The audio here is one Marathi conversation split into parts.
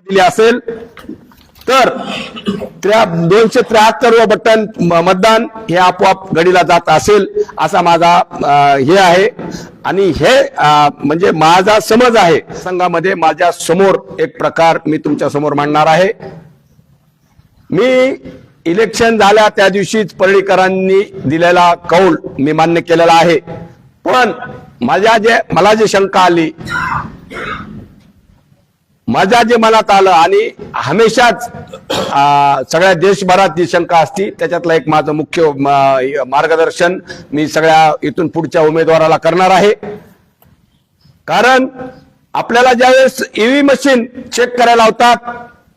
दिली असेल तर 273 बटन मतदान हे आपोआप घडीला जात असेल असा माझा हे आहे। आणि हे म्हणजे माझा समज आहे। संघामध्ये माझ्या समोर एक प्रकार मी तुमच्या समोर मांडणार आहे। मी इलेक्शन झाल्या त्या दिवशीच परळीकरांनी दिलेला कौल मी मान्य केलेला आहे, पण मला जे शंका आली, माझ्या जे मनात आलं आणि हमेशाच सगळ्या देशभरात जी शंका असती त्याच्यातलं एक माझं मुख्य मार्गदर्शन मी सगळ्या इथून पुढच्या उमेदवाराला करणार आहे। कारण आपल्याला ज्यावेळेस ईव्ही मशीन चेक करायला लावतात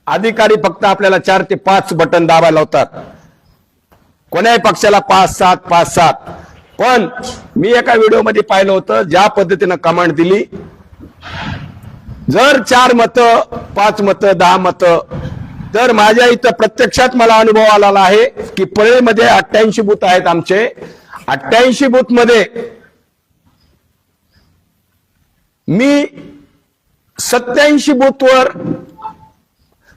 अधिकारी फक्त आपल्याला 4 ते 5 बटन दाबायला लावतात, कोण्याही पक्षाला 5-7 पण मी एका व्हिडिओमध्ये पाहिलं होतं ज्या पद्धतीनं कमांड दिली, जर 4 मतं 5 मतं 10 मतं, तर माझ्या इथं प्रत्यक्षात मला अनुभव आलेला आहे की परळीमध्ये 88 बूथ आहेत आमचे। 88 बूथ मध्ये मी 87 बूथवर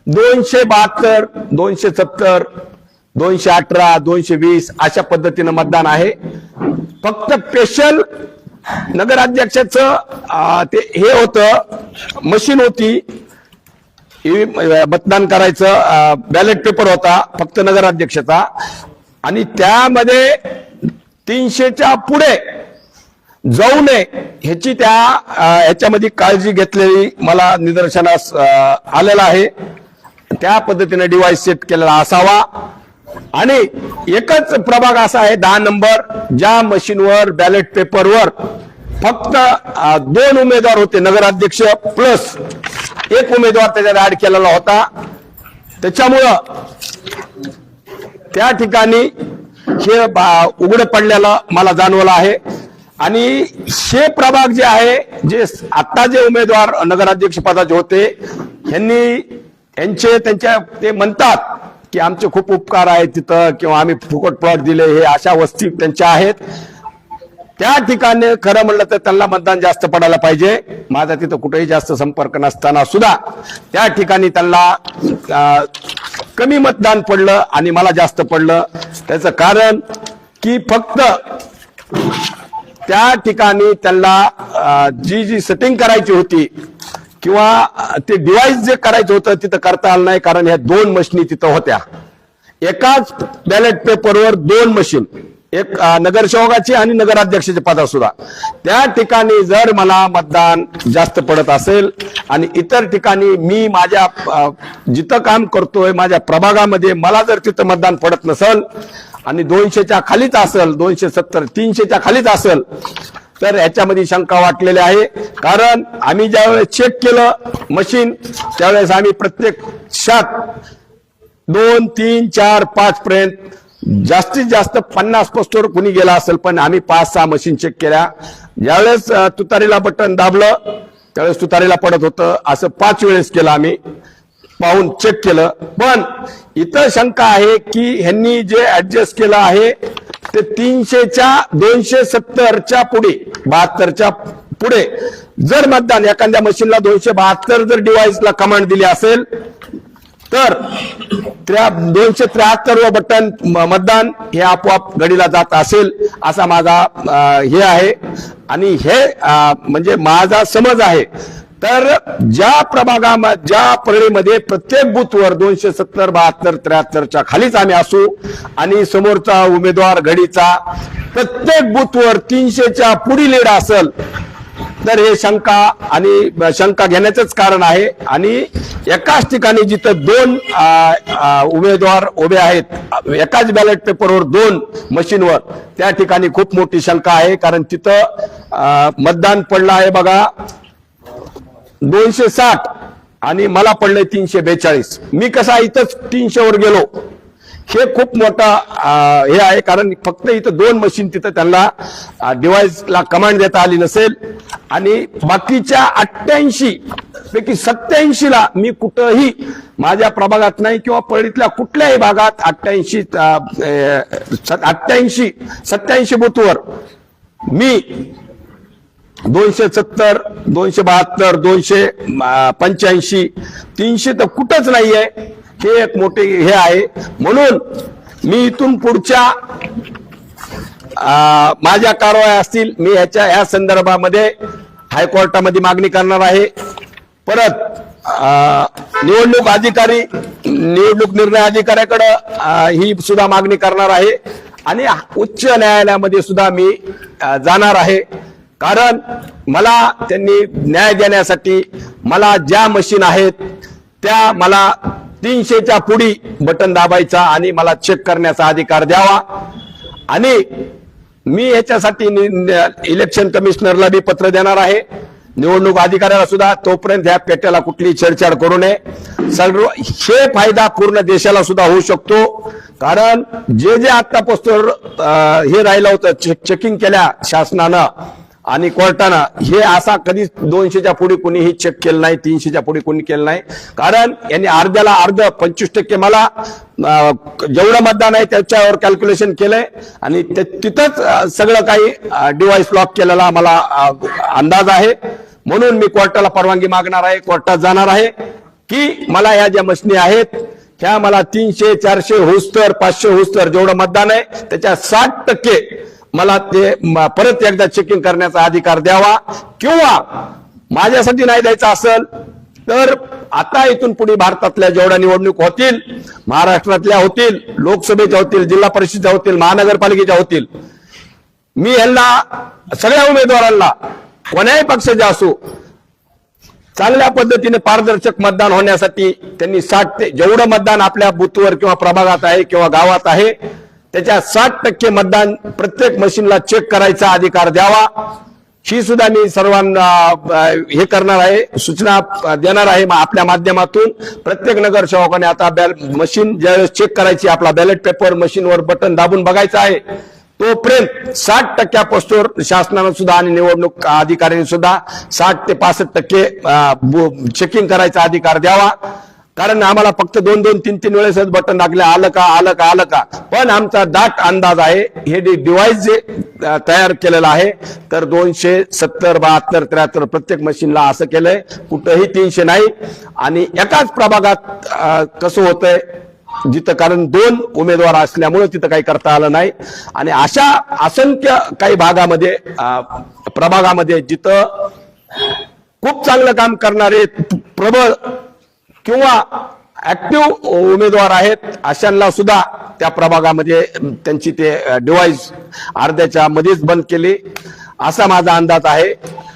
272, 270, 218, 220 अशा पद्धतीनं मतदान आहे। फक्त स्पेशल नगराध्यक्षाचं ते हे होतं, मशीन होती, मतदान करायचं बॅलेट पेपर होता फक्त नगराध्यक्षाचा, आणि त्यामध्ये 300च्या पुढे जाऊ नये ह्याची ह्याच्यामध्ये काळजी घेतलेली मला निदर्शनास आलेला आहे। त्या पद्धतीने डिव्हाइस सेट केलेला असावा। आणि एकच प्रभाग असा आहे 10 नंबर ज्या मशीनवर बॅलेट पेपरवर फक्त 2 उमेदवार होते, नगराध्यक्ष प्लस 1 उमेदवार त्याच्यात ऍड केलेला होता। त्याच्यामुळं त्या ठिकाणी हे उघड पडलेलं मला जाणवलं आहे। आणि हे प्रभाग जे आहे, जे आता जे उमेदवार नगराध्यक्ष पदाचे होते ते म्हणतात की आमचे खूप उपकार आहेत तिथं, किंवा आम्ही फुकट प्लॉट दिले, हे अशा वस्ती त्यांच्या आहेत। त्या ठिकाणी खरं म्हणलं तर त्यांना मतदान जास्त पडायला पाहिजे। माझा तिथं कुठेही जास्त संपर्क नसताना सुद्धा त्या ठिकाणी त्यांना कमी मतदान पडलं आणि मला जास्त पडलं। त्याचं कारण की फक्त त्या ठिकाणी त्यांना जी सेटिंग करायची होती किंवा ते डिव्हाइस जे करायचं होतं तिथं करता आलं नाही, कारण ह्या 2 मशीनी तिथं होत्या। एकाच बॅलेट पेपरवर 2 मशीन, एक नगरसेवकाची आणि नगराध्यक्षाचे पदा सुद्धा। त्या ठिकाणी जर मला मतदान जास्त पडत असेल आणि इतर ठिकाणी मी माझ्या जिथं काम करतोय माझ्या प्रभागामध्ये मला जर तिथं मतदान पडत नसेल आणि 200च्या खालीच असेल, 270, 300च्या खालीच असेल, तर ह्याच्यामध्ये शंका वाटलेली आहे। कारण आम्ही ज्यावेळेस चेक केलं मशीन त्यावेळेस आम्ही प्रत्यक्षात 2, 3, 4, 5 पर्यंत जास्तीत जास्त 50 पोस्टवर कुणी गेला असेल, पण आम्ही 5-6 मशीन चेक केल्या। ज्यावेळेस तुतारीला बटन दाबलं त्यावेळेस तुतारीला पडत होतं, असं 5 वेळेस केलं आम्ही, पाहून चेक केलं। पण इथं शंका आहे की ह्यांनी जे ऍडजस्ट केलं आहे ते 300च्या 270च्या पुढे 72च्या पुढे जर मतदान एखाद्या मशीनला 272 जर डिव्हाइसला कमांड दिली असेल तर 273 बटन मतदान हे आपोआप घडीला जात असेल असा माझा हे आहे। आणि हे म्हणजे माझा समज आहे। तर ज्या प्रभागामध्ये ज्या परळीमध्ये प्रत्येक बूथवर 270, 72, 73च्या खालीच आम्ही असू आणि समोरचा उमेदवार घडीचा प्रत्येक बूथवर 300च्या पुढे लीड असेल तर हे शंका घेण्याचंच कारण आहे। आणि एकाच ठिकाणी जिथं 2 उमेदवार उभे आहेत एकाच बॅलेट पेपरवर 2 मशीनवर, त्या ठिकाणी खूप मोठी शंका आहे। कारण तिथं मतदान पडलं आहे बघा 260 आणि मला पडलंय 342। मी कसा इथंच 300 वर गेलो, हे खूप मोठा हे आहे। कारण फक्त इथं 2 मशीन तिथं त्यांना डिव्हाइसला कमांड देता आली नसेल आणि बाकीच्या 88 पैकी 87ला मी कुठंही माझ्या प्रभागात नाही किंवा परळीतल्या कुठल्याही भागात 87 बूथवर मी 270, 272, 285, 300 तर कुठंच नाहीये. हे एक मोठे हे आहे. म्हणून मी इथून पुढच्या माझ्या कारवाया असतील, मी ह्या संदर्भामध्ये हायकोर्टामध्ये मागणी करणार आहे. परत निवडणूक अधिकारी, निवडणूक निर्णय अधिकाऱ्याकडे ही सुद्धा मागणी करणार आहे आणि उच्च न्यायालयामध्ये सुद्धा मी जाणार आहे. कारण मला त्यांनी न्याय देण्यासाठी मला ज्या मशीन आहेत त्या मला 300च्या पुढी बटन दाबायचा आणि मला चेक करण्याचा अधिकार द्यावा. आणि मी ह्याच्यासाठी इलेक्शन कमिशनरला बी पत्र देणार आहे, निवडणूक अधिकाऱ्याला सुद्धा. तोपर्यंत ह्या पेट्याला कुठली छेडछाड करू नये. सर्व हे फायदा पूर्ण देशाला सुद्धा होऊ शकतो. कारण जे आतापासून हे राहिलं होतं चेकिंग केल्या शासनानं आणि कोर्टानं, हे असा कधीच 200च्या पुढे कोणीही चेक केलं नाही, 300च्या पुढे कोणी केलं नाही. कारण यांनी अर्ध्याला अर्ध 25% मला जेवढं मतदान आहे त्याच्यावर कॅल्क्युलेशन केलंय आणि तिथंच सगळं काही डिव्हाइस लॉक केलेला मला अंदाज आहे. म्हणून मी कोर्टाला परवानगी मागणार आहे, कोर्टात जाणार आहे की मला ह्या ज्या मशिनी आहेत ह्या मला 300, 400 होस्तर, 500 होस्तर जेवढं मतदान आहे त्याच्या 60% मला ते परत एकदा चेकिंग करण्याचा अधिकार द्यावा. किंवा माझ्यासाठी नाही द्यायचा असेल तर आता इथून पुढे भारतातल्या जेवढ्या निवडणूक होतील, महाराष्ट्रातल्या होतील, लोकसभेच्या होतील, जिल्हा परिषदेच्या होतील, महानगरपालिकेच्या होतील, मी ह्यांना सगळ्या उमेदवारांना कोण्याही पक्षाचे असो चांगल्या पद्धतीने पारदर्शक मतदान होण्यासाठी त्यांनी 60 जेवढं मतदान आपल्या बूथवर किंवा प्रभागात आहे किंवा गावात आहे त्याच्या 60% मतदान प्रत्येक मशीनला चेक करायचा अधिकार द्यावा. ही सुद्धा मी सर्वांना हे करणार आहे, सूचना देणार आहे आपल्या माध्यमातून. प्रत्येक नगरसेवकाने आता मशीन ज्यावेळेस चेक करायची, आपला बॅलेट पेपर मशीनवर बटन दाबून बघायचा आहे, तोपर्यंत 60% शासनानं सुद्धा आणि निवडणूक अधिकाऱ्यांनी सुद्धा 60 ते 65% चेकिंग करायचा अधिकार द्यावा. कारण आम्हाला फक्त 2-2, 3-3 वेळेसच बटन दाखले आलं का. पण आमचा दाट अंदाज आहे, हे डिव्हाइस जे तयार केलेलं आहे तर 270, 72, 73 प्रत्येक मशीनला असं केलंय, कुठंही 300 नाही. आणि एकाच प्रभागात कसं होतंय जिथं, कारण 2 उमेदवार असल्यामुळे तिथं काही करता आलं नाही. आणि अशा असंख्य काही भागामध्ये प्रभागामध्ये जिथं खूप चांगलं काम करणारे प्रबळ किंवा ऍक्टिव्ह उमेदवार आहेत अशांना सुद्धा त्या प्रभागामध्ये त्यांची ते डिव्हाइस अर्ध्याच्या मध्येच बंद केली असा माझा अंदाज आहे.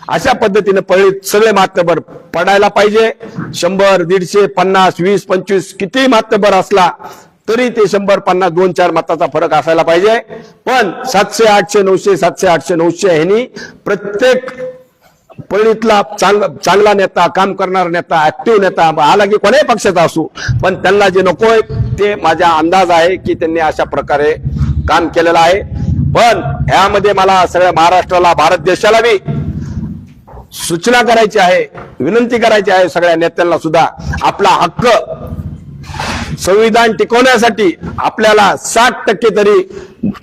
अशा पद्धतीने सगळे मातबर पडायला पाहिजे. 100, 150, 50, 20, 25 किती मातबर असला तरी ते 100, 50, 2-4 मताचा फरक असायला पाहिजे. पण 700, 800, 900, 700, 800, 900 ह्यांनी प्रत्येक पळीतला चांगला नेता, काम करणारा नेता, ऍक्टिव्ह नेता आला की कोणाही पक्षाचा असू, पण त्यांना जे नकोय ते माझा अंदाज आहे की त्यांनी अशा प्रकारे काम केलेलं आहे. पण ह्यामध्ये मला सगळ्या महाराष्ट्राला, भारत देशाला बी सूचना करायची आहे, विनंती करायची आहे सगळ्या नेत्यांना सुद्धा, आपला हक्क संविधान टिकवण्यासाठी आपल्याला 60% तरी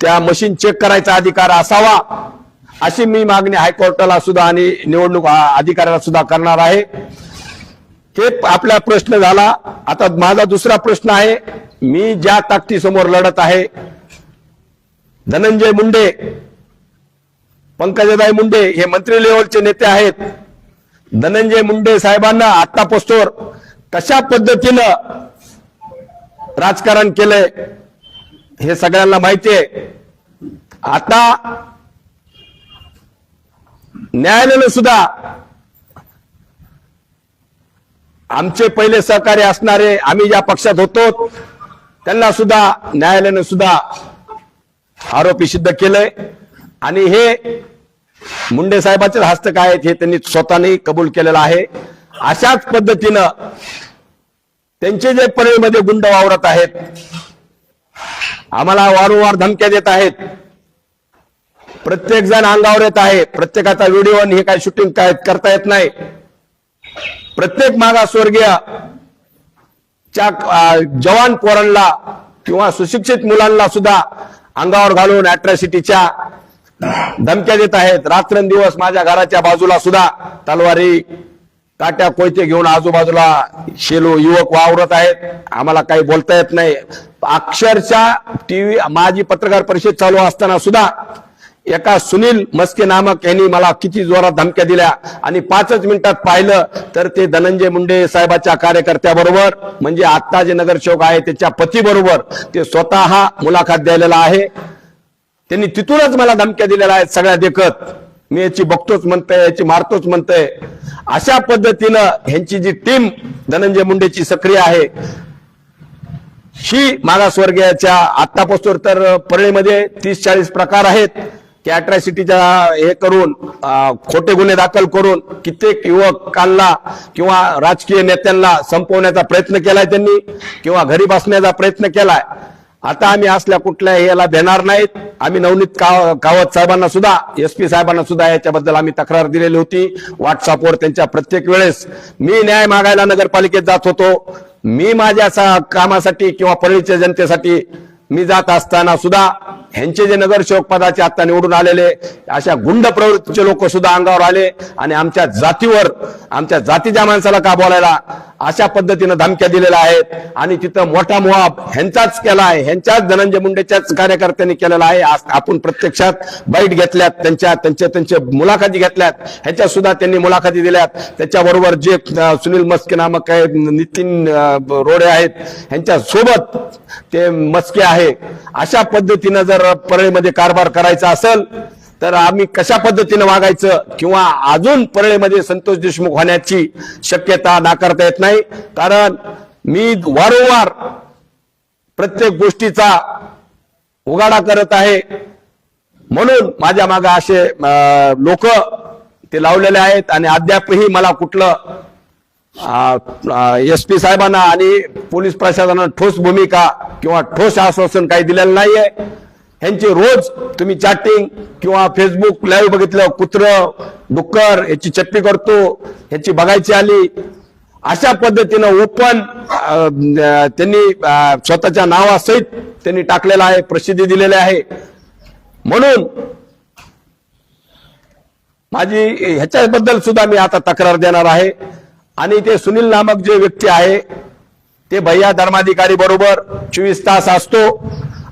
त्या मशीन चेक करायचा अधिकार असावा, अशी मी मागणी हायकोर्टाला सुद्धा आणि निवडणूक अधिकाऱ्याला सुद्धा करणार आहे. हे आपला प्रश्न झाला. आता माझा दुसरा प्रश्न आहे, मी ज्या ताकदीसमोर लढत आहे, धनंजय मुंडे, पंकजाताई मुंडे हे मंत्री लेवलचे नेते आहेत. धनंजय मुंडे साहेबांना आतापासून कशा पद्धतीनं राजकारण केलंय हे सगळ्यांना माहिती आहे. आता न्यायालयाने सुद्धा आमचे पहिले सहकारी असणारे, आम्ही ज्या पक्षात होतो त्यांना सुद्धा न्यायालयाने सुद्धा आरोपी सिद्ध केलंय. आणि हे मुंडे साहेबांचे हस्तक आहेत हे त्यांनी स्वतःने कबूल केलेलं आहे. अशाच पद्धतीनं त्यांचे जे परळीमध्ये गुंड वावरत आहेत, आम्हाला वारंवार धमक्या देत आहेत, प्रत्येक जण अंगावर येत आहे, प्रत्येकाचा व्हिडिओ आणि हे काय शूटिंग काय करता येत नाही. प्रत्येक मागासवर्गीय जवान पोरांना किंवा सुशिक्षित मुलांना सुद्धा अंगावर घालून अॅट्रॉसिटीच्या धमक्या देत आहेत. रात्रंदिवस माझ्या घराच्या बाजूला सुद्धा तलवारी काट्या कोयते घेऊन आजूबाजूला शेलो युवक वावरत आहेत. आम्हाला काही बोलता येत नाही. अक्षरशः टीव्ही माझी पत्रकार परिषद चालू असताना सुद्धा एका सुनील मस्के नामक यांनी मला किती जोरात धमक्या दिल्या आणि 5च मिनिटात पाहिलं तर ते धनंजय मुंडे साहेबाच्या कार्यकर्त्याबरोबर म्हणजे आता जे नगरसेवक आहे त्याच्या पती बरोबर ते स्वतः मुलाखत द्यायला आहे. त्यांनी तिथूनच मला धमक्या दिलेल्या आहेत सगळ्या देखत. मी याची बघतोच म्हणतोय, याची मारतोच म्हणतोय. अशा पद्धतीनं ह्यांची जी टीम धनंजय मुंडेची सक्रिय आहे ही मागासवर्गीयाच्या आत्तापासून तर परळीमध्ये 30-40 प्रकार आहेत की अट्रॅसिटीच्या हे करून खोटे गुन्हे दाखल करून कित्येक युवकांना किंवा राजकीय नेत्यांना संपवण्याचा प्रयत्न केलाय त्यांनी किंवा घरी बसण्याचा प्रयत्न केलाय. आता आम्ही असल्या कुठल्या याला देणार नाहीत. आम्ही नवनीत कावत साहेबांना सुद्धा SP साहेबांना सुद्धा याच्याबद्दल आम्ही तक्रार दिलेली होती व्हॉट्सअपवर. त्यांच्या प्रत्येक वेळेस मी न्याय मागायला नगरपालिकेत जात होतो. मी माझ्या कामासाठी किंवा परळीच्या जनतेसाठी मी जात असताना सुद्धा ह्यांचे जे नगरसेवक पदाचे आता निवडून आलेले अशा गुंड प्रवृत्तीचे लोक सुद्धा अंगावर आले आणि आमच्या जातीवर आमच्या जातीच्या माणसाला का बोलायला अशा पद्धतीनं धमक्या दिलेल्या आहेत. आणि तिथं मोठा मोहाब ह्यांचाच केला आहे, ह्यांच्याच धनंजय मुंडेच्याच कार्यकर्त्यांनी केलेला आहे. आपण प्रत्यक्षात बाईट घेतल्यात, त्यांच्या मुलाखती घेतल्यात, ह्याच्या सुद्धा त्यांनी मुलाखती दिल्यात. त्याच्याबरोबर जे सुनील मस्के नामक आहे, नितीन रोडे आहेत, ह्यांच्या सोबत ते मस्के आहे. अशा पद्धतीनं जर परळीमध्ये कारभार करायचा असेल तर आम्ही कशा पद्धतीने वागायचं किंवा अजून परळीमध्ये संतोष देशमुख होण्याची शक्यता नाकारता येत नाही. कारण मी वारंवार प्रत्येक गोष्टीचा उघाडा करत आहे. म्हणून माझ्या मागे असे लोक ते लावलेले आहेत आणि अद्यापही मला कुठलं SP साहेबांना आणि पोलीस प्रशासनानं ठोस भूमिका किंवा ठोस आश्वासन काही दिलेलं नाहीये. ह्यांची रोज तुम्ही चॅटिंग किंवा फेसबुक लाईव्ह बघितलं, कुत्र डुक्कर याची चप्पी करतो ह्याची बघायची आली. अशा पद्धतीनं ओपन त्यांनी स्वतःच्या नावासहित त्यांनी टाकलेलं आहे, प्रसिद्धी दिलेली आहे. म्हणून माझी ह्याच्याबद्दल सुद्धा मी आता तक्रार देणार आहे. आणि ते सुनील नामक जे व्यक्ती आहे ते भैया धर्माधिकारी बरोबर 24 तास असतो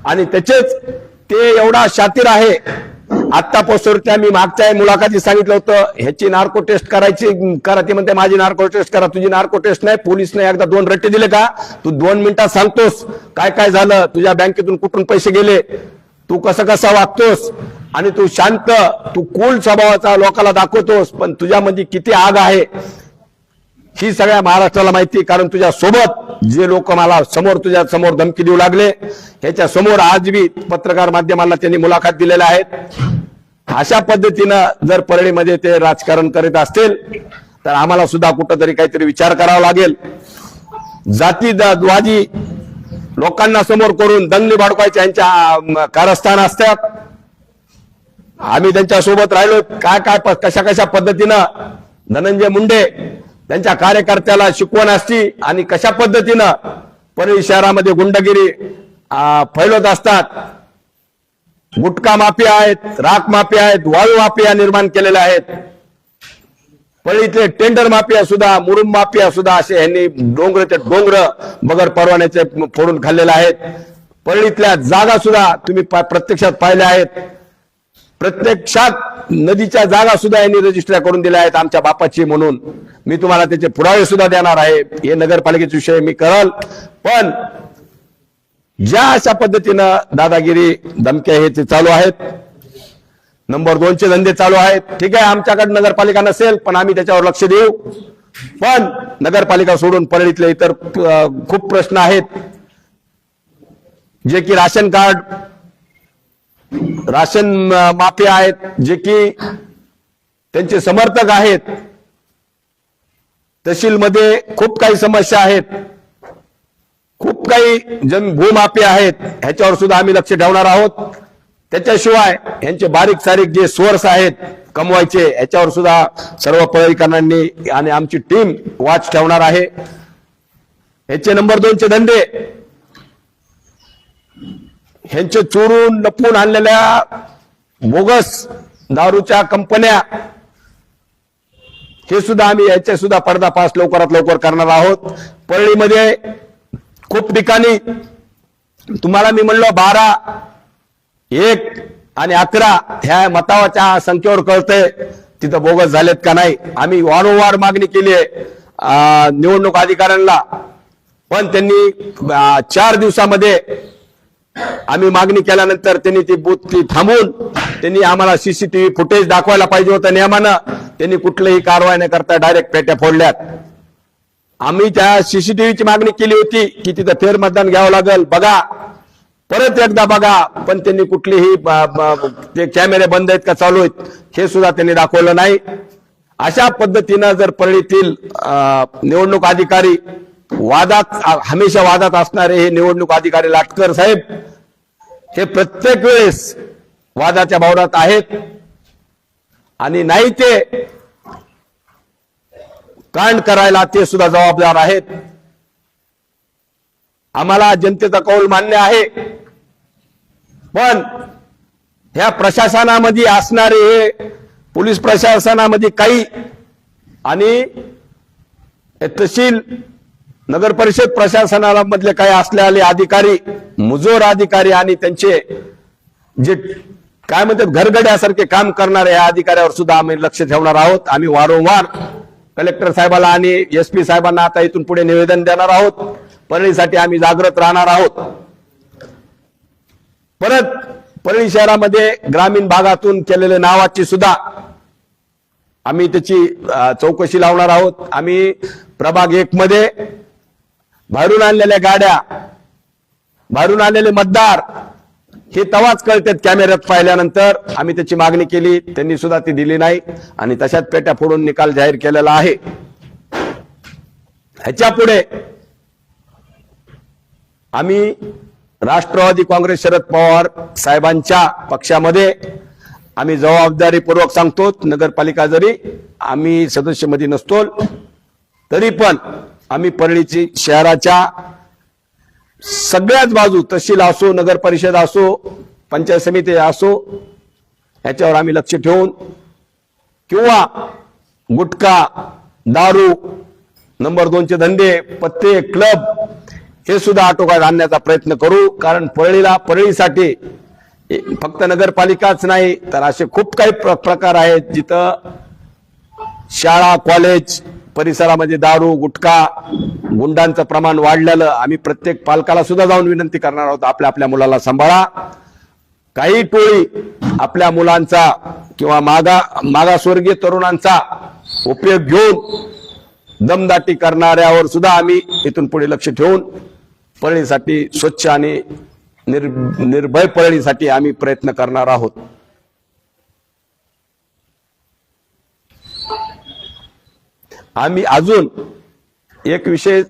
आणि त्याचेच ते एवढा शातीर आहे. आत्तापासून त्या मी मागच्या मुलाखतीत सांगितलं होतं ह्याची नार्को टेस्ट करायची करा. ती म्हणते माझी नार्को टेस्ट करा. तुझी नार्को टेस्ट नाही, पोलिसने एकदा 2 रट्टे दिले का तू 2 मिनिटात सांगतोस काय काय झालं, तुझ्या बँकेतून कुठून पैसे गेले, तू कसं कसं वागतोस आणि तू शांत तू कूल स्वभावाचा लोकांना दाखवतोस. पण तुझ्यामध्ये किती आग आहे ही सगळ्या महाराष्ट्राला माहिती. कारण तुझ्या सोबत जे लोक मला तुझ्या समोर धमकी देऊ लागले ह्याच्या समोर आज बी पत्रकार माध्यमांना त्यांनी मुलाखत दिलेल्या आहेत. अशा पद्धतीनं जर परळीमध्ये ते राजकारण करीत असतील तर आम्हाला सुद्धा कुठंतरी काहीतरी विचार करावा लागेल. जातीवादी लोकांना समोर करून दंगली भडकायच्या यांच्या कारस्थान असतात. आम्ही त्यांच्या सोबत राहिलो. काय कशा पद्धतीनं धनंजय मुंडे त्यांच्या कार्यकर्त्याला शिकवण असती आणि कशा पद्धतीनं परळी शहरामध्ये गुंडगिरी फैलवत असतात. गुटखा माफिया आहेत, राख माफिया आहेत, वाळू माफिया निर्माण केलेल्या आहेत. परळीतले टेंडर माफिया सुद्धा, मुरुम माफिया सुद्धा असे यांनी डोंगर बगर परवान्याचे फोडून खाल्लेले आहेत. परळीतल्या जागा सुद्धा तुम्ही प्रत्यक्षात पाहिल्या आहेत. प्रत्यक्षात नदीच्या जागा सुद्धा यांनी रजिस्टर करून दिल्या आहेत आमच्या बापाची म्हणून. मी तुम्हाला त्याचे पुरावे सुद्धा देणार आहे. हे नगरपालिकेचा विषय मी करल. पण ज्या अशा पद्धतीनं दादागिरी धमक्या हे ते चालू आहेत, नंबर 2चे धंदे चालू आहेत. ठीक आहे, आमच्याकडे नगरपालिका नसेल पण आम्ही त्याच्यावर लक्ष देऊ. पण नगरपालिका सोडून परळीतले इतर खूप प्रश्न आहेत जे की राशन माफिया आहेत, जे की त्यांचे समर्थक आहेत. तहसीलमध्ये खूप काही समस्या आहेत, खूप काही भूमाफिया आहेत. ह्याच्यावर सुद्धा आम्ही लक्ष ठेवणार आहोत. त्याच्याशिवाय यांचे बारीक सारीक जे सोर्स आहेत कमवायचे ह्याच्यावर सुद्धा सर्व परळीकरांनी आणि आमची टीम वॉच ठेवणार आहे. ह्याचे नंबर 2चे धंदे, ह्यांचे चोरून लपवून आणलेल्या बोगस दारूच्या कंपन्या, हे सुद्धा आम्ही याचे सुद्धा पर्दाफाश लवकरात लवकर करणार आहोत. परळीमध्ये खूप ठिकाणी तुम्हाला मी म्हणलो 12, 1 आणि 11 ह्या मताच्या संख्येवर कळतंय तिथं बोगस झालेत का नाही. आम्ही वारंवार मागणी केली आहे निवडणूक अधिकाऱ्यांना, पण त्यांनी 4 दिवसामध्ये आम्ही मागणी केल्यानंतर त्यांनी ती बूथ थांबवून त्यांनी आम्हाला सीसीटीव्ही फुटेज दाखवायला पाहिजे होतं नियमानं. त्यांनी कुठलीही कारवाई न करता डायरेक्ट पेट्या फोडल्यात. आम्ही त्या सीसीटीव्हीची मागणी केली होती की तिथं फेरमतदान घ्यावं लागेल, बघा परत एकदा बघा, पण त्यांनी कुठलीही ते कॅमेरे बंद आहेत का चालू आहेत हे सुद्धा त्यांनी दाखवलं नाही. अशा पद्धतीनं जर परळीतील निवडणूक अधिकारी हमेशा वादात असणारे हे निवडणूक अधिकारी लाटकर साहेब हे प्रत्येक वेळेस वादाच्या भोवऱ्यात आहेत आणि नाही ते कांड करायला ते सुद्धा जबाबदार आहेत. आम्हाला जनतेचा कौल मान्य आहे, पण ह्या प्रशासनामध्ये असणारे हे पोलीस प्रशासनामध्ये काही आणि तहसील नगर परिषद प्रशासनाला मधले काही असलेले अधिकारी, मुजोर अधिकारी आणि त्यांचे जे काय म्हणतात घरगड्यासारखे काम करणारे या अधिकाऱ्यावर सुद्धा आम्ही लक्ष ठेवणार आहोत. आम्ही वारंवार कलेक्टर साहेबाला आणि एसपी साहेबांना आता इथून पुढे निवेदन देणार आहोत. परळीसाठी आम्ही जागृत राहणार आहोत. परत परळी शहरामध्ये ग्रामीण भागातून केलेले नावाची सुद्धा आम्ही त्याची चौकशी लावणार आहोत. आम्ही प्रभाग 1 मध्ये बाहेरून आणलेल्या गाड्या, बाहेरून आणलेले मतदार हे तवाच कळतात कॅमेऱ्यात पाहिल्यानंतर. आम्ही त्याची मागणी केली, त्यांनी सुद्धा ती दिली नाही आणि तशाच पेट्या फोडून निकाल जाहीर केलेला आहे. ह्याच्या पुढे आम्ही राष्ट्रवादी काँग्रेस शरद पवार साहेबांच्या पक्षामध्ये आम्ही जबाबदारीपूर्वक सांगतो, नगरपालिका जरी आम्ही सदस्यमध्ये नसतो तरी पण आम्ही परळीची शहराच्या सगळ्याच बाजू, तहसील असो, नगर परिषद असो, पंचायत समिती असो, याच्यावर आम्ही लक्ष ठेवून किंवा गुटखा, दारू, नंबर 2चे धंदे, पत्ते, क्लब हे सुद्धा आटोक्यात आणण्याचा प्रयत्न करू. कारण परळीसाठी फक्त नगरपालिकाच नाही तर असे खूप काही प्रकार आहेत जिथं शाळा, कॉलेज परिसरामध्ये दारू, गुटखा, गुंडांचं प्रमाण वाढलेलं. आम्ही प्रत्येक पालकाला सुद्धा जाऊन विनंती करणार आहोत, आपल्या आपल्या मुलाला सांभाळा. काही टोळी आपल्या मुलांचा किंवा मागासवर्गीय तरुणांचा उपयोग घेऊन दमदाटी करणाऱ्यावर सुद्धा आम्ही इथून पुढे लक्ष ठेवून परळीसाठी स्वच्छ आणि निर्भय परळीसाठी आम्ही प्रयत्न करणार आहोत. आम्ही अजून एक विषय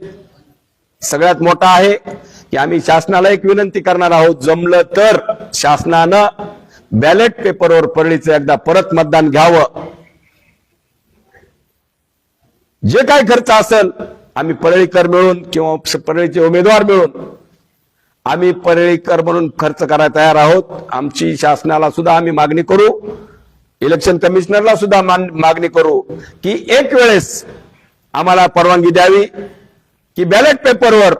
सगळ्यात मोठा आहे की आम्ही शासनाला एक विनंती करणार आहोत, जमलं तर शासनानं बॅलेट पेपरवर परळीचं एकदा परत मतदान घ्यावं. जे काय खर्च असेल आम्ही परळीकर मिळून किंवा परळीचे उमेदवार मिळून आम्ही परळीकर म्हणून खर्च करायला तयार आहोत. आमची शासनाला सुद्धा आम्ही मागणी करू, इलेक्शन कमिशनरला सुद्धा मागणी करू की एक वेळेस आम्हाला परवानगी द्यावी की बॅलेट पेपरवर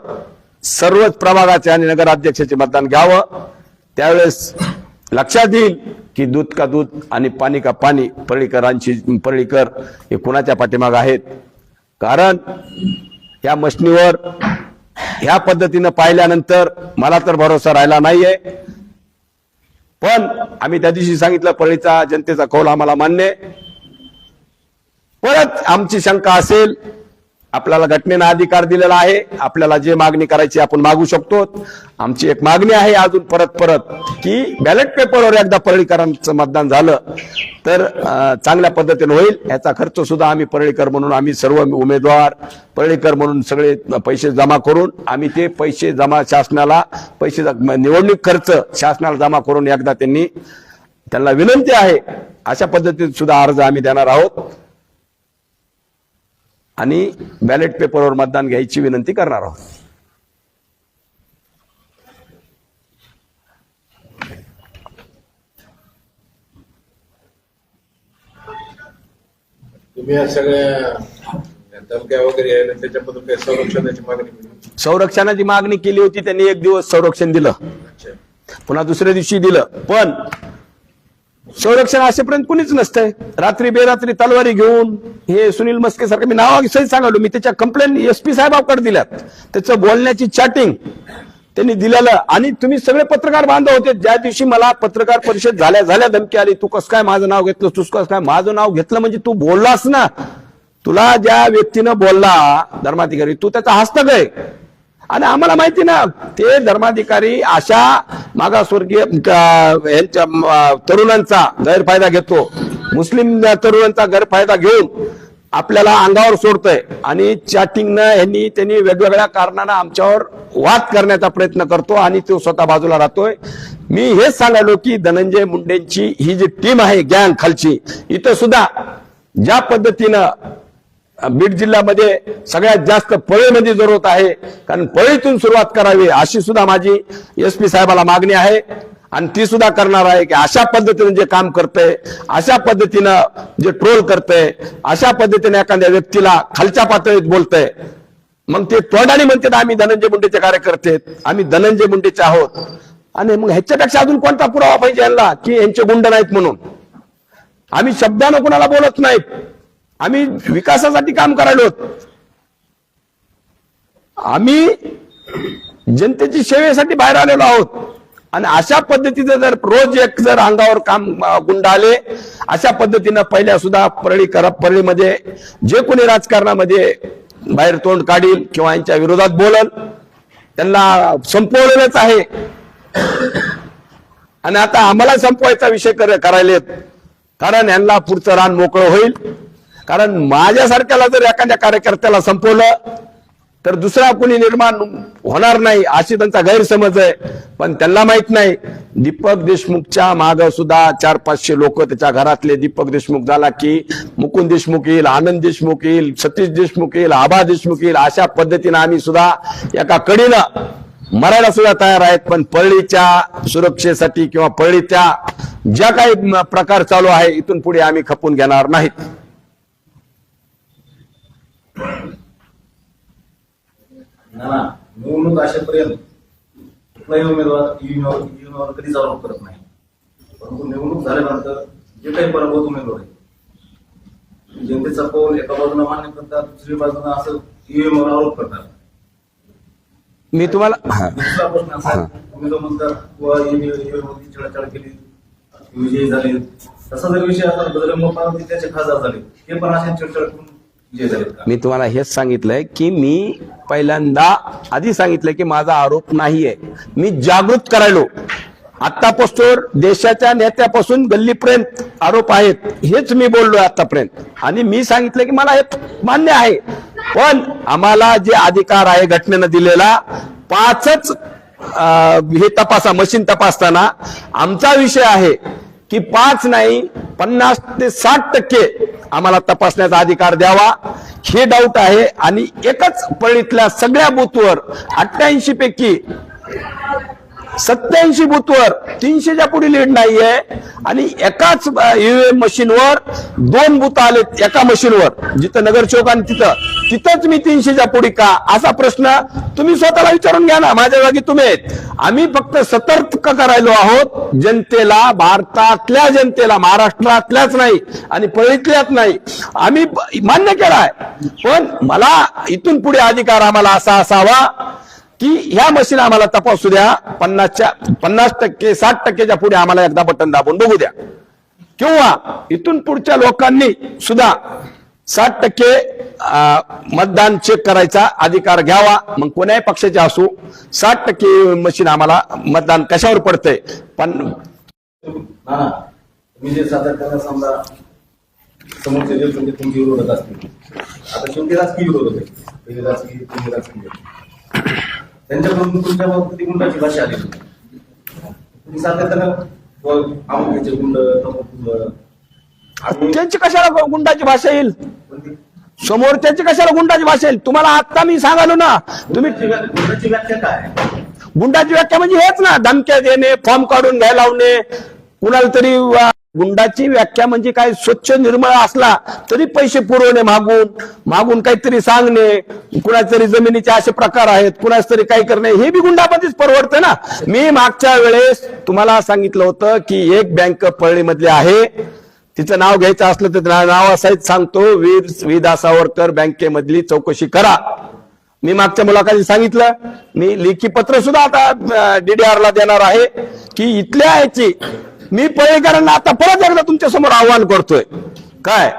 सर्वच प्रभागाचे आणि नगराध्यक्षाचे मतदान घ्यावं. त्यावेळेस लक्षात येईल की दूध का दूध आणि पाणी का पाणी परळीकर हे कुणाच्या पाठीमाग आहेत. कारण या मशनीवर ह्या पद्धतीनं पाहिल्यानंतर मला तर भरोसा राहिला नाहीये. पण आम्ही त्या दिवशी सांगितलं परळीचा जनतेचा कौल आम्हाला मान्य आहे. परत आमची शंका असेल, आपल्याला घटनेनं अधिकार दिलेला आहे, आपल्याला जे मागणी करायची आपण मागू शकतो. आमची एक मागणी आहे अजून परत की बॅलेट पेपरवर एकदा परळीकरांचं मतदान झालं तर चांगल्या पद्धतीने होईल. याचा खर्च सुद्धा आम्ही परळीकर म्हणून आम्ही सर्व उमेदवार परळीकर म्हणून सगळे पैसे जमा करून आम्ही ते पैसे जमा शासनाला निवडणूक खर्च शासनाला जमा करून एकदा त्यांना विनंती आहे अशा पद्धतीने सुद्धा अर्ज आम्ही देणार आहोत आणि बॅलेट पेपरवर मतदान घ्यायची विनंती करणार आहोत. तुम्ही या सगळ्या धमक्या वगैरे आहे त्याच्याबद्दल काही संरक्षणाची मागणी केली? संरक्षणाची मागणी केली होती, त्यांनी एक दिवस संरक्षण दिलं, पुन्हा दुसऱ्या दिवशी दिलं, पण संरक्षण असेपर्यंत कुणीच नसतंय. रात्री बेरात्री तलवारी घेऊन हे सुनील मस्के सारखं, मी नावासहित सांगालो, मी त्याच्या कंप्लेंट एसपी साहेबांकडे दिल्यात, त्याचं बोलण्याची चॅटिंग त्यांनी दिलेलं. आणि तुम्ही सगळे पत्रकार बांधव होते, ज्या दिवशी मला पत्रकार परिषद झाल्या धमकी आली, तू कसं काय माझं नाव घेतलं, तू कसं काय माझं नाव घेतलं, म्हणजे तू बोललास ना, तुला ज्या व्यक्तीनं बोलला धर्माधिकारी, तू त्याचा हस्तक आहे. आणि आम्हाला माहिती ना, ते धर्माधिकारी अशा मागासवर्गीय यांच्या तरुणांचा गैरफायदा घेतो, मुस्लिम तरुणांचा गैरफायदा घेऊन आपल्याला अंगावर सोडतोय. आणि चॅटिंगनं त्यांनी वेगवेगळ्या कारणानं आमच्यावर वाद करण्याचा प्रयत्न करतो आणि तो स्वतः बाजूला राहतोय. मी हेच सांगालो की धनंजय मुंडेंची ही जी टीम आहे गँग खालची, इथं सुद्धा ज्या पद्धतीनं बीड जिल्ह्यामध्ये सगळ्यात जास्त पळीमध्ये जरूरत आहे, कारण पळीतून सुरुवात करावी अशी सुद्धा माझी एसपी साहेबाला मागणी आहे. आणि ती सुद्धा करणार आहे की अशा पद्धतीने जे काम करतंय, अशा पद्धतीनं जे ट्रोल करतंय, अशा पद्धतीने एखाद्या व्यक्तीला खालच्या पातळीत बोलतंय, मग ते तोंडाने म्हणतात आम्ही धनंजय मुंडेचे कार्यकर्ते, आम्ही धनंजय मुंडेचे आहोत. आणि मग ह्याच्यापेक्षा अजून कोणता पुरावा पाहिजे यांना की यांचे गुंड नाहीत म्हणून? आम्ही शब्दानं कोणाला बोलत नाहीत, आम्ही विकासासाठी काम करायलो, आम्ही जनतेची सेवेसाठी बाहेर आलेलो आहोत. आणि अशा पद्धतीचं जर रोज एक जर अंगावर काम गुंड आले, अशा पद्धतीनं पहिल्या सुद्धा परळीमध्ये जे कोणी राजकारणामध्ये बाहेर तोंड काढील किंवा यांच्या विरोधात बोलल त्यांना संपवलेलंच आहे. आणि आता आम्हाला संपवायचा विषय करायलेत, कारण यांना पुढचं रान मोकळं होईल. कारण माझ्यासारख्याला जर एखाद्या कार्यकर्त्याला संपवलं तर दुसरा कोणी निर्माण होणार नाही अशी त्यांचा गैरसमज आहे. पण त्यांना माहित नाही, दीपक देशमुखच्या माग सुद्धा 400-500 लोक, त्याच्या घरातले, दीपक देशमुख झाला की मुकुंद देशमुख येईल, आनंद देशमुख येईल, सतीश देशमुख येईल, आबा देशमुख येईल, अशा पद्धतीने आम्ही सुद्धा एका कडीनं मरायला सुद्धा तयार आहेत. पण परळीच्या सुरक्षेसाठी किंवा परळीच्या ज्या काही प्रकार चालू आहे, इथून पुढे आम्ही खपून घेणार नाहीत. निवडणूक असेपर्यंत कुठलाही उमेदवार कधीच आरोप करत नाही, परंतु निवडणूक झाल्यानंतर जे काही पराभूत उमेदवार आहे जनतेचा कौल एका बाजूला मान्य करतात, दुसरी बाजूला असं ईव्हीएमवर आरोप करतात. मी तुम्हाला दुसरा प्रश्न असा, उमेदवार म्हणतात किंवा ईव्हीएमवरती छेडछाड केली, विजयी झाले, तसा जर विषय असा बजरंग त्याचे खासदार झाले, हे पण अशा छेडछाड करून मी तुम्हाला हेच सांगितलंय की मी पहिल्यांदा आधी सांगितलंय की माझा आरोप नाहीये, मी जागृत करायलो. आतापासून देशाच्या नेत्यापासून गल्लीपर्यंत आरोप आहेत, हेच मी बोललोय आतापर्यंत. आणि मी सांगितलं की मला हे मान्य आहे, पण आम्हाला जे अधिकार आहे घटनेनं दिलेला 5च हे तपासा, मशीन तपासताना आमचा विषय आहे की 5 नाही 50 ते 60% आम्हाला तपासण्याचा अधिकार द्यावा, हे डाऊट आहे. आणि एकच परळीतल्या सगळ्या बूथवर 88 पैकी 87 बूथवर 300च्या पुढे लीड नाहीये. आणि एकाच ईव्हीएम मशीनवर 2 बूथ आलेत एका मशीनवर, जिथं नगरसेवक आणि तिथंच मी 300च्या पुढे का, असा प्रश्न तुम्ही स्वतःला विचारून घ्या ना, माझ्या जागी तुम्ही आहेत. आम्ही फक्त सतर्क करायलो आहोत जनतेला, भारतातल्या जनतेला, महाराष्ट्रातल्याच नाही आणि परळीतल्याच नाही, आम्ही मान्य केलाय. पण मला इथून पुढे अधिकार आम्हाला असा असावा की ह्या मशीन आम्हाला तपासू द्या, 50% 60%च्या पुढे आम्हाला एकदा बटन दाबून बघू द्या, किंवा इथून पुढच्या लोकांनी सुद्धा 60% मतदान चेक करायचा अधिकार घ्यावा. मग कोण्याही पक्षाचे असू, 60% मशीन आम्हाला मतदान कशावर पडतंय. पण तुम्ही जे सादर करणार, समजा समोरचे जे तुमचे विरोधक असतील, आता शेवटी राजकीय विरोधक आहे, पहिले राजकीय त्यांच्याकडून तुमच्या बाबतीत गुंडाची भाषा आली, तुम्ही सातत्यानं आमचे गुंड, त्यांची कशाला गुंडाची भाषा येईल, समोरच्याची कशाला गुंडाची भाषा येईल? तुम्हाला आता मी सांगालो ना, तुम्ही गुंडाची व्याख्या काय? गुंडाची व्याख्या म्हणजे हेच ना, धमक्या देणे, फॉर्म काढून घ्यायला लावणे, कुणाला तरी गुंडाची व्याख्या म्हणजे काय, स्वच्छ निर्मळ असला तरी पैसे पुरवणे मागून काहीतरी सांगणे, कुणाच तरी जमिनीचे असे प्रकार आहेत, कुणाच तरी काही करणे, हे बी गुंडामध्येच परवडतं ना. मी मागच्या वेळेस तुम्हाला सांगितलं होतं की एक बँक परळीमधली आहे, तिचं नाव घ्यायचं असलं तर नाव असायच सांगतो, वीर सावरकर बँकेमधली चौकशी करा. मी मागच्या मुलाखतीत सांगितलं, मी लेखी पत्र सुद्धा आता DDR ला देणार आहे की इथल्या याची मी परळीकरांना आता परत एकदा तुमच्या समोर आव्हान करतोय. काय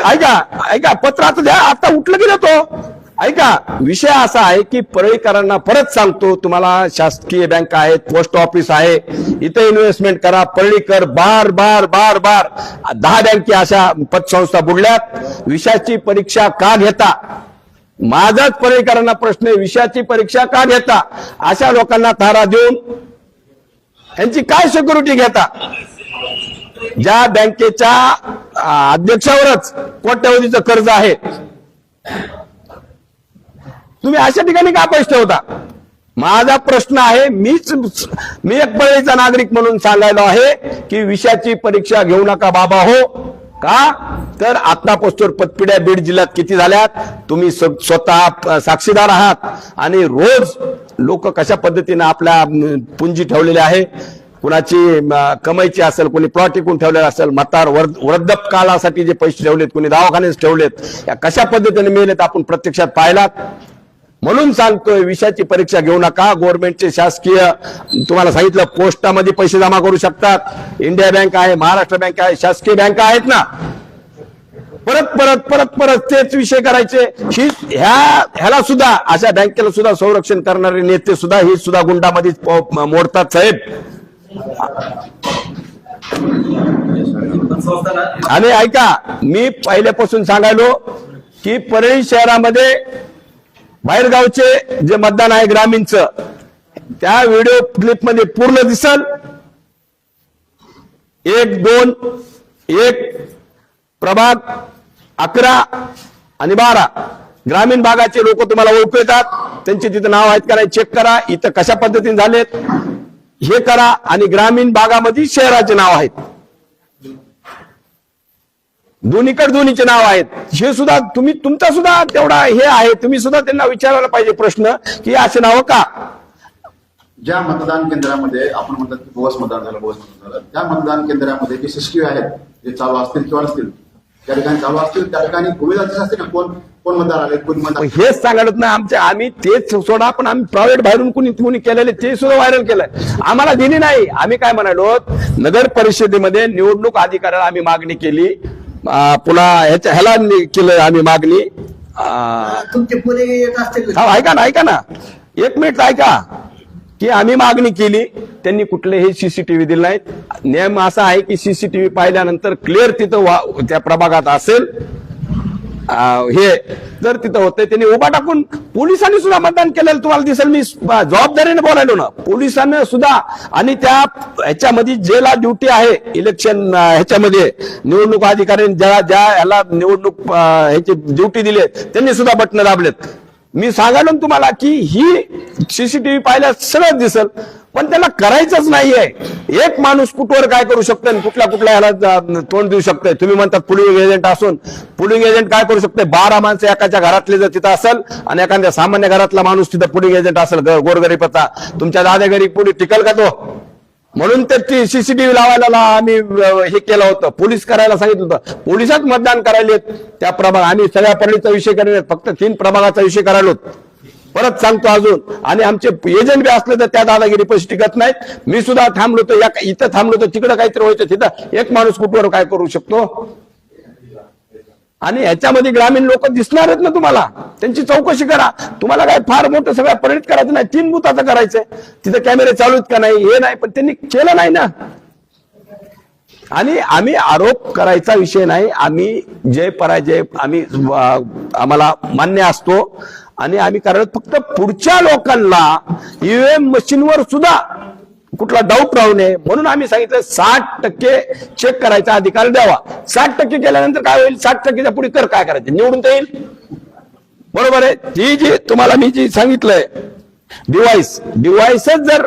ऐका पत्र आता द्या, आता उठलं की देतो. ऐका, विषय असा आहे की परळीकरांना परत सांगतो, तुम्हाला शासकीय बँक आहेत, पोस्ट ऑफिस आहे, इथे इन्व्हेस्टमेंट करा. परळीकर बार 10 बँके अशा पतसंस्था बुडल्यात. विषयाची परीक्षा का घेता? माझाच परळीकरांना प्रश्न आहे, विषयाची परीक्षा का घेता? अशा लोकांना थारा देऊन यांची काय सिक्युरिटी घेता? ज्या बँकेच्या अध्यक्षावरच कोट्यवधीचं कर्ज आहे, तुम्ही अशा ठिकाणी का पैसे ठेवता? माझा प्रश्न आहे, मी एक परळीचा नागरिक म्हणून सांगायला आहे की विषयाची परीक्षा घेऊ नका बाबा. हो का? तर आतापासून पतपिढ्या बीड जिल्ह्यात किती झाल्यात तुम्ही स्वतः साक्षीदार आहात. आणि रोज लोक कशा पद्धतीने आपल्या पुंजी ठेवलेली आहे, कुणाची कमाईची असेल, कोणी प्लॉट विकून ठेवलेला असेल, म्हातार वृद्धकालासाठी जे पैसे ठेवलेत, कोणी दवाखान्यात ठेवलेत, या कशा पद्धतीने मिळेल आपण प्रत्यक्षात पाहिलात. म्हणून सांगतोय, विषयाची परीक्षा घेऊ नका. गव्हर्नमेंटचे शासकीय तुम्हाला सांगितलं पोस्टामध्ये पैसे जमा करू शकतात, इंडिया बँक आहे, महाराष्ट्र बँक आहे, शासकीय बँक आहेत ना. परत तेच विषय करायचे. ह्याला सुद्धा, अशा बँकेला सुद्धा संरक्षण करणारे नेते सुद्धा ही सुद्धा गुंडामध्येच मोडतात साहेब. आणि ऐका, मी पहिल्यापासून सांगायलो की परळी शहरामध्ये बाहेरगावचे जे मतदान आहे ग्रामीणचं, त्या व्हिडिओ क्लिप मध्ये पूर्ण दिसल. 1, 2, 1 प्रभाग 11 आणि 12 ग्रामीण भागाचे लोक तुम्हाला ओळखू येतात. त्यांचे तिथं नाव आहेत का नाही चेक करा, इथं कशा पद्धतीने झालेत हे करा. आणि ग्रामीण भागामध्ये शहराचे नाव आहेत, दोन्हीचे नाव आहेत. हे सुद्धा तुमचा सुद्धा तेवढा हे आहे, तुम्ही सुद्धा त्यांना विचारायला पाहिजे प्रश्न की असे नाव का? ज्या मतदान केंद्रामध्ये आपण म्हणतात की बोगस मतदान झालं, त्या मतदान केंद्रामध्ये जे CCTV आहेत, जे चालू असतील किंवा नसतील, त्या ठिकाणी चालू असतील त्या ठिकाणी उमेदवार असते ना, कोण मतदार आले, कोण मतदार. हेच सांगत ना आम्ही तेच सोडा, पण आम्ही प्रायव्हेट बाहेरून कुणी केलेले ते सुद्धा व्हायरल केलंय. आम्हाला दिली नाही. आम्ही काय म्हणालो, नगर परिषदेमध्ये निवडणूक अधिकाऱ्याला आम्ही मागणी केली, पुन्हा ह्याला केलं आम्ही मागणी. तुमचे पुणे येत असतील. ऐका ना 1 मिनिट ऐका, की आम्ही मागणी केली, त्यांनी कुठलेही CCTV दिले नाहीत. नियम असा आहे की CCTV पाहिल्यानंतर क्लिअर तिथं त्या प्रभागात असेल हे जर तिथं होते, त्यांनी उभा टाकून पोलिसांनी सुद्धा मतदान केलेलं तुम्हाला दिसेल. मी जबाबदारीने बोलायलो ना, पोलिसांनी सुद्धा. आणि त्या ह्याच्यामध्ये जेला ड्युटी आहे इलेक्शन ह्याच्यामध्ये निवडणूक अधिकाऱ्यांनी ज्या ह्याला निवडणूक ह्याची ड्युटी दिली त्यांनी सुद्धा बटन दाबलेत. मी सांगालो तुम्हाला की ही CCTV पाहिल्यास सगळं दिसल, पण त्याला करायचंच नाहीये. एक माणूस कुठवर काय करू शकतोय आणि कुठल्या ह्याला तोंड देऊ शकतोय. तुम्ही म्हणतात पोलिंग एजंट असून, पोलिंग एजंट काय करू शकतोय? 12 माणसं एकाच्या घरातले जर तिथं असेल आणि एखाद्या सामान्य घरातला माणूस तिथं पोलिंग एजंट असेल, गोरगरीबाचा, तुमच्या दादा घरी पुढे टिकल का तो? म्हणून त्याची CCTV लावायला आम्ही हे केलं होतं, पोलीस करायला सांगितलं होतं. पोलिसात मतदान करायला त्या प्रभाग, आम्ही सगळ्या परळीचा विषय करायला, फक्त 3 प्रभागाचा विषय करायला. परत सांगतो अजून, आणि आमचे एजंट बी असले तर त्या दादागिरी पैसे टिकत नाहीत. मी सुद्धा थांबलो होतो, इथं थांबलो होतो, तिकडं काहीतरी व्हायचं, तिथं एक माणूस कुठवर काय करू शकतो? आणि ह्याच्यामध्ये ग्रामीण लोक दिसणार आहेत ना तुम्हाला, त्यांची चौकशी करा. तुम्हाला काय फार मोठं सगळ्या परळीत करायचं नाही, 3 बुथाचं करायचंय, तिथं कॅमेरे चालू आहेत का नाही हे नाही, पण त्यांनी केलं नाही ना. आणि आम्ही आरोप करायचा विषय नाही, आम्ही जय पराजय आम्हाला मान्य असतो. आणि आम्ही करायला फक्त पुढच्या लोकांना EVM मशीनवर सुद्धा कुठला डाऊट राहू नये म्हणून आम्ही सांगितलं 60% चेक करायचा अधिकार द्यावा. 60% केल्यानंतर काय होईल? 60%च्या पुढे कर काय करायचं? निवडून तर येईल. बरोबर आहे. जी तुम्हाला मी जी सांगितलंय डिव्हाइसच जर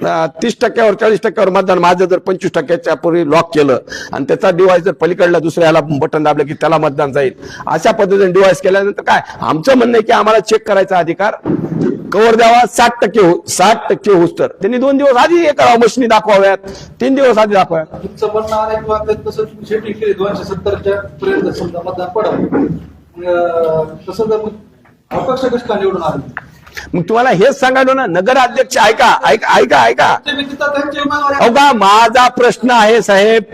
30%वर 40%वर मतदान, माझं जर 25%च्या पूर्वी लॉक केलं आणि त्याचा डिव्हाइस जर पलीकडला दुसऱ्याला बटन दाबलं की त्याला मतदान जाईल, अशा पद्धतीने डिव्हाइस केल्यानंतर काय आमचं म्हणणं आहे की आम्हाला चेक करायचा अधिकार कवर द्यावा. 60% होऊस तर त्यांनी 2 दिवस आधी एक मशिनी दाखवाव्यात, 3 दिवस आधी दाखवाव्यात. तुमचं म्हणणं आहे किंवा तसं शेटिंग केली 270च्या पर्यंत समजा मतदान पडलं, तसं जर अपक्ष कसं का निवडून आले? मग तुम्हाला हेच सांगायलो ना, नगराध्यक्ष ऐका ऐका ऐका ऐका त्यांचे उमेदवार अहो का, माझा प्रश्न आहे साहेब,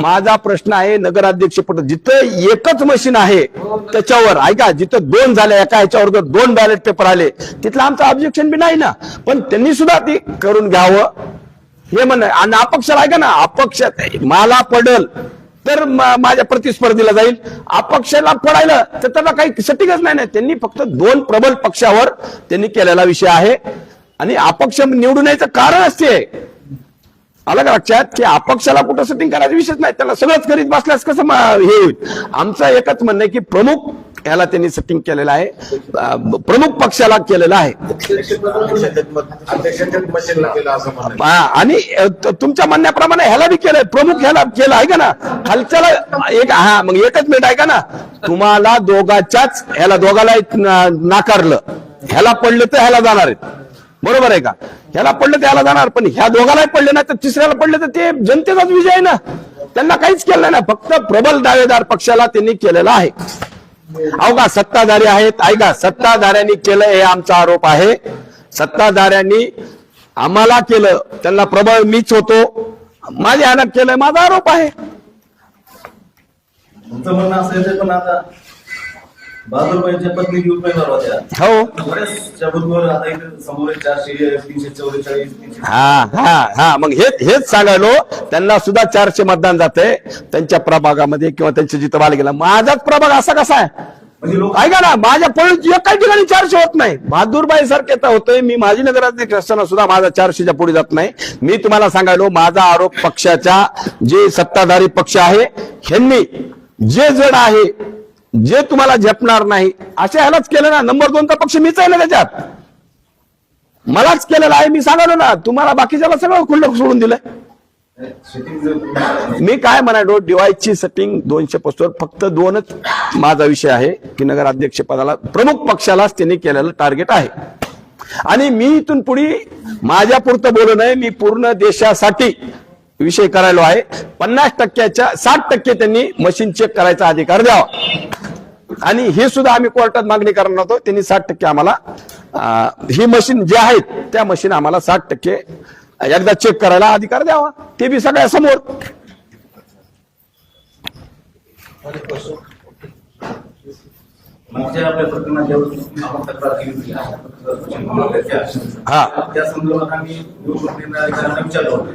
माझा प्रश्न आहे नगराध्यक्ष पद जिथं एकच मशीन आहे त्याच्यावर ऐका, जिथं 2 झाले एका ह्याच्यावर जर 2 बॅलेट पेपर आले तिथलं आमचं ऑब्जेक्शन बी नाही ना, पण त्यांनी सुद्धा ती करून घ्यावं हे म्हणणं. आणि अपक्षाला ऐका ना, अपक्ष मला पडल तर माझ्या प्रतिस्पर्धीला जाईल, अपक्षाला पडायला तर त्याला काही सेटिंगच नाही. त्यांनी फक्त 2 प्रबल पक्षावर त्यांनी केलेला विषय आहे आणि अपक्ष निवडून यायचं कारण असते. आलं का लक्षात की अपक्षाला कुठं सेटिंग करायचा विषयच नाही, त्याला सगळंच करीत बसल्यास कसं हे होईल. आमचं एकच म्हणणं आहे की प्रमुख याला त्यांनी सेटिंग केलेलं आहे, प्रमुख पक्षाला केलेलं आहे. मशीनला केलं असं म्हणणं. आणि तुमच्या म्हणण्याप्रमाणे ह्याला बी केलंय, प्रमुख ह्याला केलं आहे का ना, खालच्याला एक मग एकच मिनिट ऐका ना, तुम्हाला दोघाच्याच ह्याला दोघाला नाकारलं, ह्याला पडलं तर ह्याला जाणार आहेत, बरोबर आहे का, ह्याला पडलं तर ह्याला जाणार, पण ह्या दोघालाही पडले ना तर तिसऱ्याला पडले तर ते जनतेचाच विजय आहे ना, त्यांना काहीच केलं नाही, फक्त प्रबल दावेदार पक्षाला त्यांनी केलेलं आहे. अहो का सत्ताधारी आहेत, ऐका, सत्ताधाऱ्यांनी केलं हे आमचा आरोप आहे. सत्ताधाऱ्यांनी आम्हाला केलं, त्यांना प्रबळ मीच होतो, माझ्या ह्यानं केलंय, माझा आरोप आहे. तुमचं म्हणणं असायचं पण आता बहादूरबाईंच्या पत्नी उमेदवार होत्या, हो, बऱ्याचशा बरोबर आता इथे समोर 400, 344, 300. हा मग हेच सांगायलो, त्यांना सुद्धा 400 मतदान जाते त्यांच्या प्रभागामध्ये किंवा त्यांच्या जिथं बाल गेला. माझाच प्रभाग असा कसा आहे म्हणजे लोक ऐका ना, माझ्या पळून काही ठिकाणी 400 होत नाही, बहादूरबाई सारखे तर होतोय. मी माझी नगराध्यक्ष असताना सुद्धा माझा 400च्या पुढे जात नाही. मी तुम्हाला सांगायलो, माझा आरोप पक्षाच्या जे सत्ताधारी पक्ष आहे ह्यांनी जे जड आहे, जे तुम्हाला झेपणार नाही अशा ह्यालाच केलं ना. नंबर 2चा पक्ष मीच आहे ना, त्याच्यात मलाच केलेला आहे. मी सांगालो ना तुम्हाला, बाकीच्याला सगळं खुल्लं सोडून दिलंय. मी काय म्हणालो, डिवाइसची सेटिंग 250 फक्त 2च माझा विषय आहे की नगराध्यक्ष पदाला प्रमुख पक्षालाच त्यांनी केलेलं टार्गेट आहे. आणि मी इथून पुढे माझ्या पुरतं बोलू नये, मी पूर्ण देशासाठी विषय करायला आहे. 50%च्या 60% त्यांनी मशीन चेक करायचा अधिकार द्यावा. आणि हे सुद्धा आम्ही कोर्टात मागणी करणार होतो. त्यांनी 60% आम्हाला ही मशीन जे आहेत त्या मशीन आम्हाला 60% एकदा चेक करायला अधिकार द्यावा, ते बी सगळ्या समोर. मागच्या आपल्या प्रकरणात ज्यावेळेस आपण तक्रार केली होती, त्या संदर्भात आम्ही निवडणूक अधिकाऱ्यांना विचारलं होतं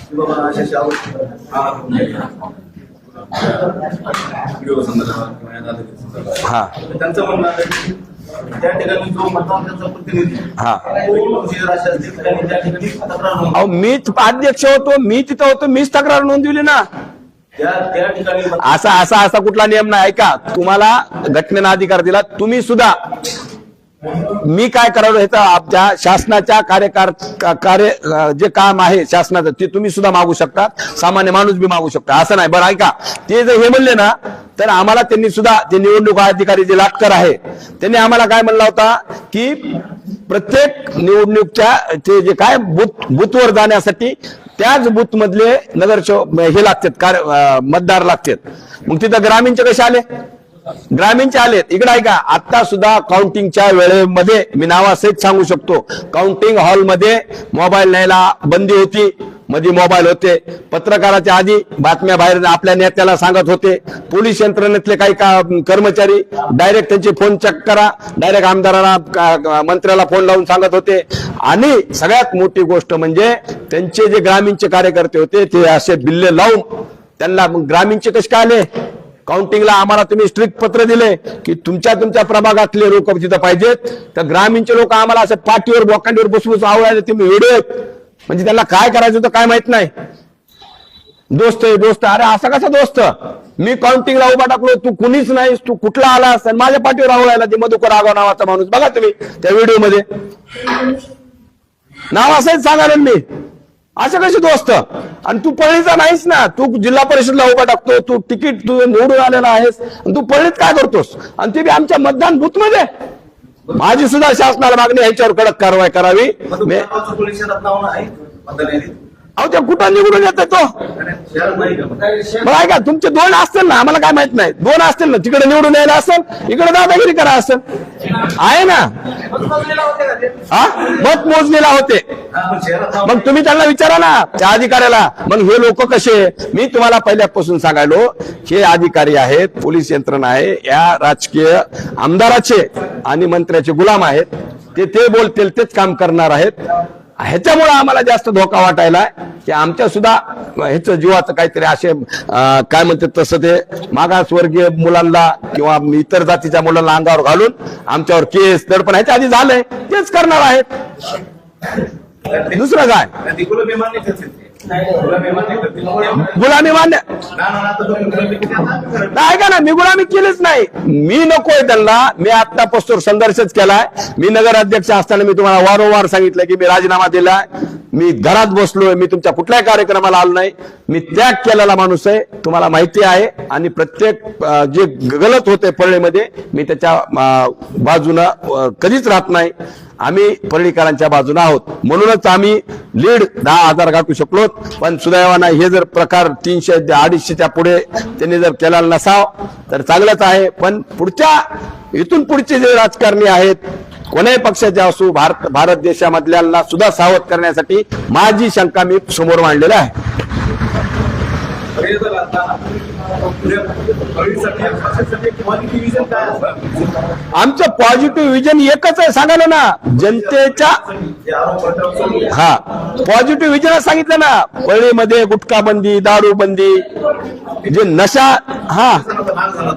की बाबा अशा व्हिडिओ संदर्भात किंवा या दादागिरी संदर्भात त्यांचं म्हणणं आहे की त्या ठिकाणी जो मतदान त्यांचा प्रतिनिधी त्या ठिकाणी तक्रार नोंद, मीच अध्यक्ष होतो, मी तिथं होतो, मीच तक्रार नोंदवली ना. त्या ठिकाणी असा कुठला नियम नाही. ऐका, तुम्हाला घटनेनं अधिकार दिला, तुम्ही सुद्धा मी काय करावं ह्याचा आपल्या शासनाच्या कार्य जे काम आहे शासनाचं ते तुम्ही सुद्धा मागू शकता, सामान्य माणूस बी मागू शकता, असं नाही. बरं ऐका, ते जर हे म्हणले ना तर आम्हाला त्यांनी सुद्धा, जे निवडणूक अधिकारी जे लाटकर आहे त्यांनी आम्हाला काय म्हणला होता की प्रत्येक निवडणूकच्या ते जे काय बूथवर जाण्यासाठी त्याच बूथ मधले नगरसेवक हे लागतात, मतदार लागतात. मग तिथं ग्रामीणचे कसे आले, ग्रामीणचे आलेत. इकडे ऐका, आता सुद्धा काउंटिंगच्या वेळेमध्ये मी नावासहित सांगू शकतो, काउंटिंग हॉलमध्ये मोबाईल न्यायला बंदी होती, मध्ये मोबाईल होते. पत्रकाराच्या आधी बातम्या बाहेर आपल्या नेत्याला सांगत होते. पोलीस यंत्रणेतले काही कर्मचारी डायरेक्ट त्यांचे फोन चेक करा, डायरेक्ट आमदाराला मंत्र्याला फोन लावून सांगत होते. आणि सगळ्यात मोठी गोष्ट म्हणजे त्यांचे जे ग्रामीणचे कार्यकर्ते होते ते असे बिल्ले लावून त्यांना, मग ग्रामीणचे कसे काय आले काउंटिंगला, आम्हाला तुम्ही स्ट्रिक्ट पत्र दिले की तुमच्या प्रभागातले लोक तिथं पाहिजेत, तर ग्रामीणचे लोक आम्हाला असं पाठीवर बोकांडीवर बसवून आवडायला तुम्ही व्हिडिओ, म्हणजे त्यांना काय करायचं होतं काय माहित नाही. दोस्त आहे दोस्त, अरे असा कसा दोस्त, मी काउंटिंगला उभा टाकलो, तू कुणीच नाहीस, तू कुठला आलास, आणि माझ्या पाठीवर आवडायला ते मधुकर आगाव नावाचा माणूस, बघा तुम्ही त्या व्हिडिओ मध्ये. नाव असेच सांगायला मी असं कशी दोस्त आणि तू पळणीचा नाहीस ना तू जिल्हा परिषदला उभा टाकतो तू तिकीट तू निवडून आलेला आहेस आणि तू पळणीत काय करतोस आणि ते बी आमच्या मतदान बूथ मध्ये माझी सुद्धा शासनाला मागणी ह्याच्यावर कडक कारवाई करावी पोलीस शहरात नाव आहे मतदान यादीत. अहो त्या कुठं निवडून येतो तो शहरात नाही का? मग ऐका तुमचे 2 असतील ना आम्हाला काय माहित नाही 2 असतील ना तिकडे निवडून यायला असेल इकडे दादागिरी करा असेल आहे ना हा मत मोजणीला होते हा, पण शहरात नाव मग तुम्ही त्यांना विचारा ना त्या अधिकाऱ्याला मग हे लोक कसे मी तुम्हाला पहिल्यापासून सांगायलो हे अधिकारी आहेत पोलीस यंत्रणा आहे या राजकीय आमदाराचे आणि मंत्र्याचे गुलाम आहेत ते बोलतील तेच काम करणार आहेत ह्याच्यामुळे आम्हाला जास्त धोका वाटायला की आमच्या सुद्धा ह्याचं जीवाचं काहीतरी असे काय म्हणतात तसं ते मागासवर्गीय मुलांना किंवा इतर जातीच्या मुलांना अंगावर घालून आमच्यावर केस दडपण ह्याच्या आधी झालंय तेच करणार आहेत दुसरं काय ती गुलाबी मान्य करतील ते. गुलाबी मान्य करतील. गुलामी मान्य आता तुम्ही गुलाबी किती आता करत नाही का ना मी गुलामी केलीच नाही मी नकोय त्यांना मी आतापासून संघर्षच केलाय मी नगराध्यक्ष असताना मी तुम्हाला वारंवार सांगितलं की मी राजीनामा दिलाय मी घरात बसलोय मी तुमच्या कुठल्याही कार्यक्रमाला आलो नाही मी त्याग केलेला माणूस आहे तुम्हाला माहिती आहे आणि प्रत्येक जे गलत होते परळीमध्ये मी त्याच्या बाजूनं कधीच राहत नाही आम्ही परळीकरांच्या बाजूने आहोत म्हणूनच आम्ही लीड 10,000 गाठू शकलो पण सुदैवानं हे जर प्रकार 300-250च्या पुढे त्यांनी जर केला नसाव तर चांगलंच आहे पण इथून पुढचे जे राजकारणी आहेत कोण्याही पक्षाचे असू भारत देशामधल्यांना सुद्धा सावध करण्यासाठी माझी शंका मी समोर मांडलेली आहे पर्यटन आता भविष्यासाठी पक्षासाठी क्वालिटी विजन काय असतं आमचं पॉझिटिव्ह विजन एकच आहे सांगायला ना जनतेच्या जे आरोप प्रत्यारोप चालू आहे. हा पॉझिटिव्ह विजन सांगितलं ना परळीमध्ये गुटखा बंदी दारू बंदी जे नशा हा भाग झाला